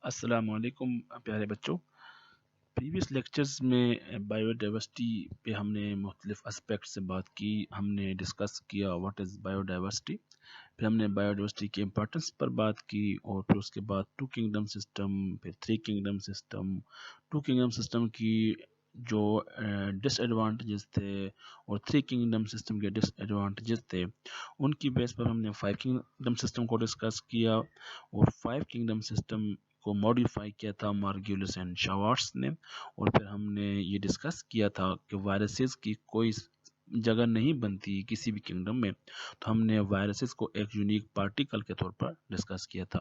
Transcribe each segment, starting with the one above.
السلام علیکم پیارے بچوں. پریویس لیکچرز میں بائیو ڈائیورسٹی پہ ہم نے مختلف اسپیکٹ سے بات کی. ہم نے ڈسکس کیا واٹ از بائیو ڈائیورسٹی، پھر ہم نے بائیو ڈائیورسٹی کی امپورٹنس پر بات کی، اور پھر اس کے بعد ٹو کنگڈم سسٹم، پھر three kingdom system. Two kingdom system کی جو ڈس ایڈوانٹیجز تھے اور تھری کنگڈم سسٹم کے ڈس ایڈوانٹیجز تھے، ان کی بیس پر ہم نے فائیو کنگڈم سسٹم کو ڈسکس کیا، اور فائیو کنگڈم سسٹم کو موڈیفائی کیا تھا مارگیولس اینڈ شاورٹس نے. اور پھر ہم نے یہ ڈسکس کیا تھا کہ وائرسز کی کوئی جگہ نہیں بنتی کسی بھی کنگڈم میں، تو ہم نے وائرسز کو ایک یونیک پارٹیکل کے طور پر ڈسکس کیا تھا.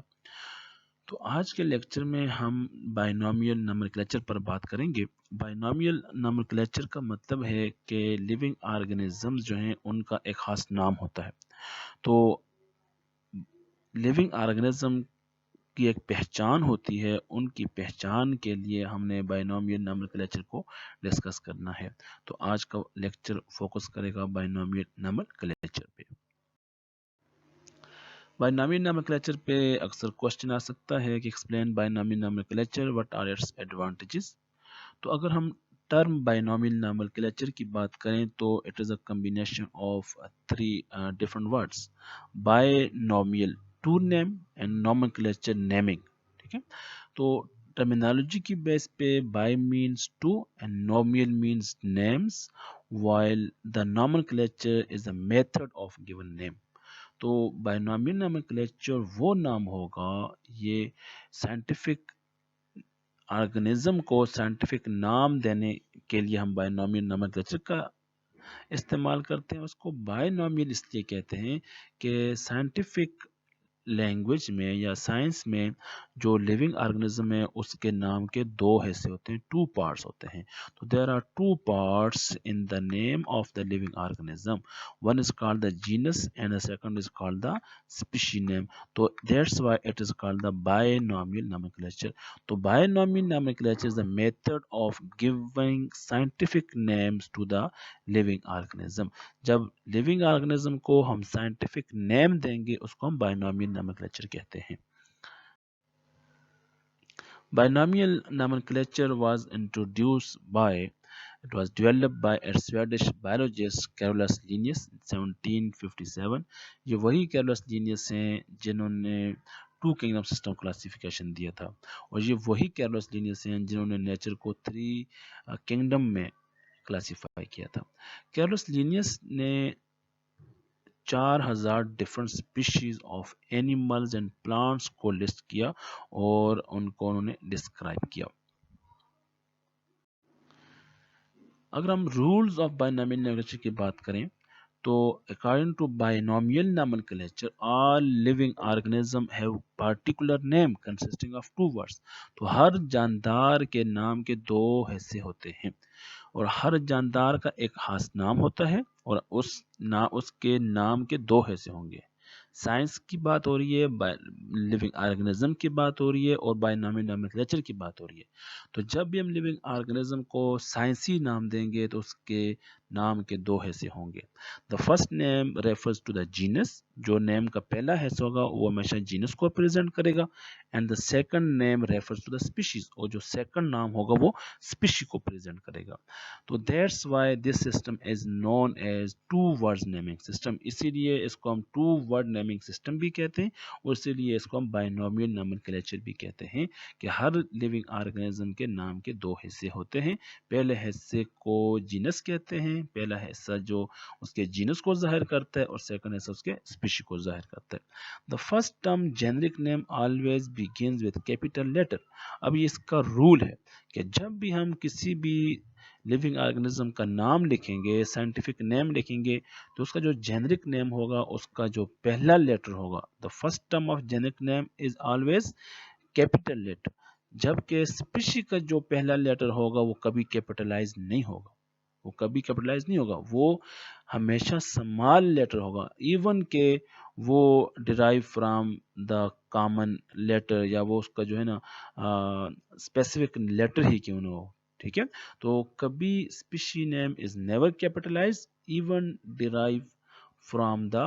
تو آج کے لیکچر میں ہم بائنومیل نومنکلیچر پر بات کریں گے. بائنومیل نومنکلیچر کا مطلب ہے کہ لیونگ آرگنزمز جو ہیں ان کا ایک خاص نام ہوتا ہے. تو لیونگ آرگنزم کی ایک پہچان ہوتی ہے، ان کی پہچان کے لیے ہم نے بائنومیل نومنکلیچر کو ڈسکس کرنا ہے. تو آج کا لیکچر فوکس کرے گا بائنومیل نومنکلیچر پہ. بائنومیل نومنکلیچر پہ اکثر کوشچن آ سکتا ہے کہ explain binomial nomenclature, what are its advantages. تو اگر ہم ٹرم بائنومیل نومنکلیچر کی بات کریں تو it is a combination of three different words: binomial two name and nomenclature naming. ٹھیک ہے، تو ٹرمینالوجی کی بیس پہ bi means two and nomial means names, while the nomenclature is a method of given name. تو binomial nomenclature وہ نام ہوگا، یہ سائنٹیفک آرگنزم کو سائنٹیفک نام دینے کے لیے ہم بائنومیل نومنکلیچر کا استعمال کرتے ہیں. اس کو بائنومیل اس لیے کہتے ہیں کہ سائنٹیفک لینگویج میں یا سائنس میں جو لیونگ آرگنزم ہے اس کے نام کے دو حصے ہوتے ہیں، ٹو پارٹس ہوتے ہیں. تو there are two parts in the name of the living organism. One is called the genus and the second is called the species name. تو that's why it is called the binomial nomenclature. تو binomial nomenclature is the method of giving scientific names to the living organism. جب living organism کو ہم scientific name دیں گے اس کو ہم binominal nomenclature کہتے ہیں. Binomial nomenclature was developed by a Swedish biologist Carolus Linnaeus 1757. یہ وہی Carolus Linnaeus ہیں جنہوں نے ٹو کنگڈم سسٹم کلاسیفیکیشن دیا تھا، اور یہ وہی Carolus Linnaeus ہیں جنہوں نے نیچر کو تھری کنگڈم میں کلاسیفائی کیا تھا. Carolus Linnaeus نے 4000 different species of animals and plants کو لسٹ کیا اور ان کو انہوں نے ڈسکرائب کیا. اگر ہم رولز آف بائنومیل نومنکلیچر کی بات کریں تو according to binomial nomenclature all living organism have particular name consisting of two words. تو ہر جاندار کے نام کے دو حصے ہوتے ہیں، اور ہر جاندار کا ایک خاص نام ہوتا ہے، اور اس کے نام کے دو حصے ہوں گے. سائنس کی بات ہو رہی ہے، لیونگ آرگنزم کی بات ہو رہی ہے، اور بائنومیل نومنکلیچر کی بات ہو رہی ہے. تو جب بھی ہم لیونگ آرگنزم کو سائنسی نام دیں گے تو اس کے نام کے دو حصے ہوں گے. The first name refers to the genus, جو نیم کا پہلا حصہ ہوگا وہ ہمیشہ جینس کو ریپرزینٹ کرے گا. And the second name refers to the species, اور جو سیکنڈ نام ہوگا وہ اسپیشی کو پریزنٹ کرے گا. تو that's why this system is known as two word naming system. اسی لیے اس کو ہم ٹو ورڈ نیمنگ سسٹم بھی کہتے ہیں، اور اسی لیے اس کو ہم بائنومیل نومنکلیچر بھی کہتے ہیں کہ ہر لیونگ آرگنزم کے نام کے دو حصے ہوتے ہیں. پہلے حصے کو جینس کہتے ہیں، پہلا حصہ جو اس کے جینس کو ظاہر کرتا ہے، اور سیکنڈ حصہ اس کے اسپیشی کو ظاہر کرتا ہے. The first term generic name always begins with capital letter. اب یہ اس کا رول ہے کہ جب بھی ہم کسی بھی لیونگ آرگنزم کا نام لکھیں گے، سائنٹیفک نیم لکھیں گے، تو اس کا جو جینرک نیم ہوگا اس کا جو پہلا لیٹر ہوگا، the first term of generic name is always capital letter. جبکہ اسپیشی کا جو پہلا لیٹر ہوگا وہ کبھی کیپٹلائز نہیں ہوگا، وہ ہمیشہ سمال لیٹر ہوگا، ایون کہ وہ derive from the common letter, یا وہ اس کا جو ہے نا اسپیسیفک لیٹر ہی کیوں نہ ہو. ٹھیک ہے، تو کبھی species name is never capitalized even derive from the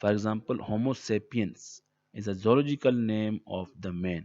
For example, Homo sapiens is a zoological name of the man.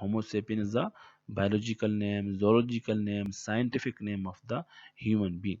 Homo sapiens is a biological name, zoological name, scientific name of the human being.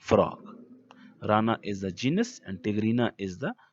frog. Rana is the genus and Tigrina is the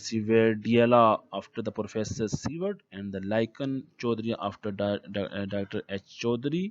Sieverdiella after the Professor Sievert, and the lichen Chaudhary after Dr. H. Chaudhary।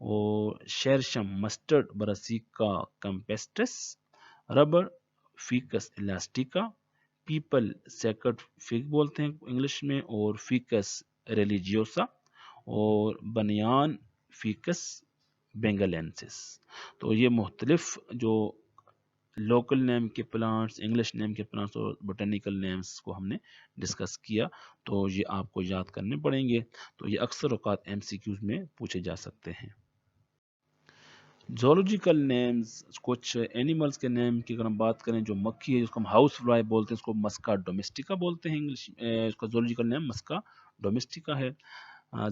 اور شیرشم mustard brassica campestris, rubber ficus elastica, پیپل sacred fig بولتے ہیں English میں، اور fax ریلیجیوسا، اور بنیان fax بینگلینسس۔ تو یہ مختلف جو لوکل نیم کے پلانٹس، انگلش نیم کے پلانٹس اور بوٹینیکل نیمز کو ہم نے ڈسکس کیا، تو یہ آپ کو یاد کرنے پڑیں گے، تو یہ اکثر اوقات ایم سی کیوز میں پوچھے جا سکتے ہیں۔ زولوجیکل نیمز، کچھ اینیملز کے نیم کی اگر ہم بات کریں، جو مکھی ہے جس کو ہم ہاؤس فلائی بولتے ہیں، اس کو مسکا ڈومیسٹیکا بولتے ہیں انگلش، اس کا زولوجیکل نیم مسکا ڈومیسٹیکا ہے۔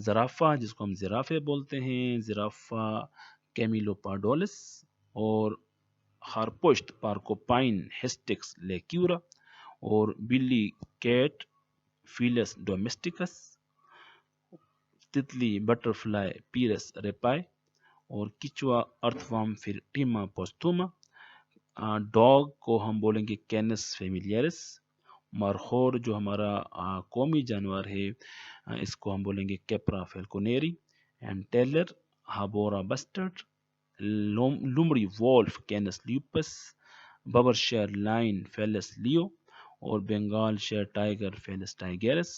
زرافہ جس کو ہم زرافے بولتے ہیں، زرافہ کیمیلوپارڈولس، اور خرپشت پارکوپائن ہسٹکس لیکیورا، اور بلی کیٹ فیلس ڈومیسٹیکس، تتلی بٹر فلائی پیرس ریپائی، اور کچوا ارتھ ورم ٹیما پوستوما۔ ڈاگ کو ہم بولیں گے کینس فیملیرس۔ مرخور جو ہمارا قومی جانور ہے، اس کو ہم بولیں گے کیپرا فیلکونیری۔ اینڈ ٹیلر ہابورا بسٹرڈ۔ لومڑی وولف کینس لیوپس، ببر شیر لائن فیلس لیو، اور بنگال شیر tiger Felis tigris.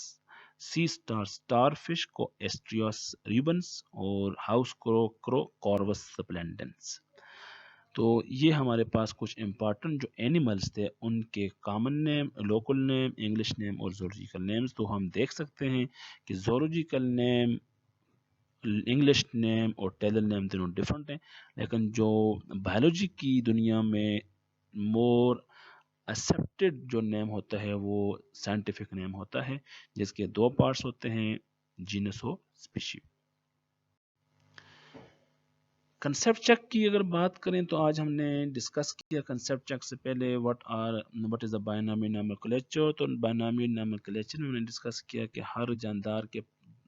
Sea star starfish کو ایسٹریوس ریبنس، اور ہاؤس کرو کوروس سپلینڈنس۔ تو یہ ہمارے پاس کچھ امپارٹنٹ جو اینیملز تھے، ان کے کامن نیم، لوکل نیم، انگلش نیم اور زولوجیکل نیمز۔ تو ہم دیکھ سکتے ہیں کہ زولوجیکل نیم، انگلش نیم اور ٹیلر نیم دونوں ڈفرنٹ ہیں، لیکن جو بایولوجی کی دنیا میں مور ایکسیپٹڈ جو نیم ہوتا ہے وہ سائنٹیفک نیم ہوتا ہے، جس کے دو پارٹس ہوتے ہیں، جینس اور اسپیشی۔ کنسیپٹ چیک کی اگر بات کریں تو آج ہم نے ڈسکس کیا کنسیپٹ چیک سے پہلے what is a binomial nomenclature. تو بائنومیل نومنکلیچر میں ہم نے ڈسکس کیا کہ ہر جاندار کے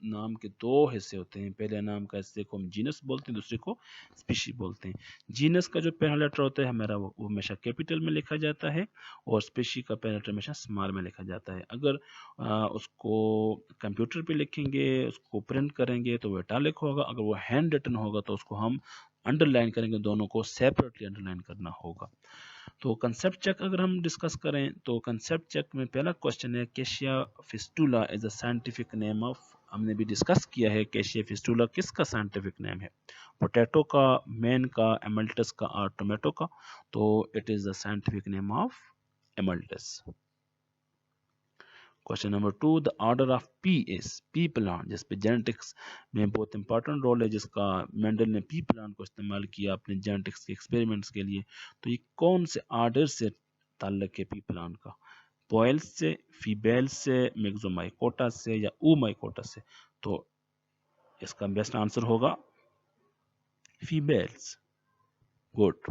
نام کے دو حصے ہوتے ہیں، پہلے نام کا حصے کو ہم جینس بولتے ہیں، دوسرے کو اسپیشی بولتے ہیں۔ جینس کا جو پہلا لیٹر ہوتا ہے ہمارا وہ ہمیشہ کیپیٹل میں لکھا جاتا ہے، اور اسپیشی کا پہلا لیٹر ہمیشہ اسمال میں لکھا جاتا ہے۔ اگر اس کو کمپیوٹر پہ لکھیں گے، اس کو پرنٹ کریں گے تو وہ اٹالک ہوگا، اگر وہ ہینڈ ریٹن ہوگا تو اس کو ہم انڈر لائن کریں گے، دونوں کو سیپریٹلی انڈر لائن کرنا ہوگا۔ تو کنسیپٹ چیک اگر ہم ڈسکس کریں تو کنسیپٹ چیک میں پہلا کوشچن ہے کیشیا فسٹولا از اے سائنٹیفک نیم آف، ہم نے بھی ڈسکس کیا ہے کیشیا فسٹولا کس کا سائنٹیفک نیم ہے، پوٹیٹو کا، مین کا، ایملٹس کا اور ٹومیٹو کا، تو it is the scientific name of omelettes. Question number 2، the order of pea is pea plant, جس پہ جینیٹکس میں بہت امپورٹنٹ رول ہے، جس کا مینڈل نے پی پلانٹ کو استعمال کیا اپنے جینیٹکس کے ایکسپیریمنٹس کے لیے، تو یہ کون سے آرڈر سے تعلق ہے پی پلانٹ کا، پوئلز سے، فیبیل سے، میگزومائکوٹا سے، یا اومائکوٹا سے؟ تو اس کا بیسٹ آنسر ہوگا فیبیلز۔ گڈ۔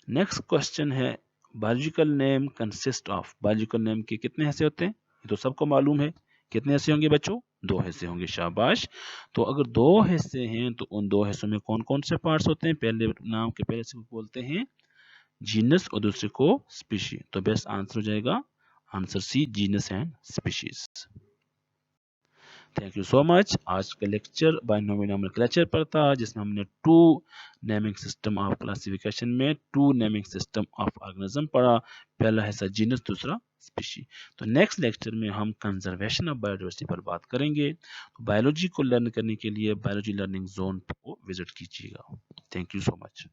نیکسٹ کوشچن ہے biological name consist of, biological name کے کتنے حصے ہوتے ہیں؟ یہ تو سب کو معلوم ہے، کتنے حصے ہوں گے بچوں؟ 2 حصے ہوں گے، شاباش۔ تو اگر 2 حصے ہیں تو ان 2 حصوں میں کون کون سے پارٹس ہوتے ہیں؟ پہلے نام کے پہلے سے بولتے ہیں جینس اور دوسرے کو اسپیشی، تو بیسٹ آنسر ہو جائے گا answer C, genus and species. Thank you so much. آج کا لیکچر بائنومیل نومنکلیچر پر تھا، جس میں ہم نے 2 نیمنگ سسٹم آف کلاسیفیکیشن میں 2 نیمنگ سسٹم آف آرگنزم پڑھا، پہلا حصہ جینس، دوسرا اسپیشی۔ تو نیکسٹ لیکچر میں ہم کنزرویشن آف بایوڈائیورسٹی پر بات کریں گے۔ بایولوجی کو لرن کرنے کے لیے بایولوجی لرننگ زون کو وزٹ کیجیے گا۔ Thank you so much.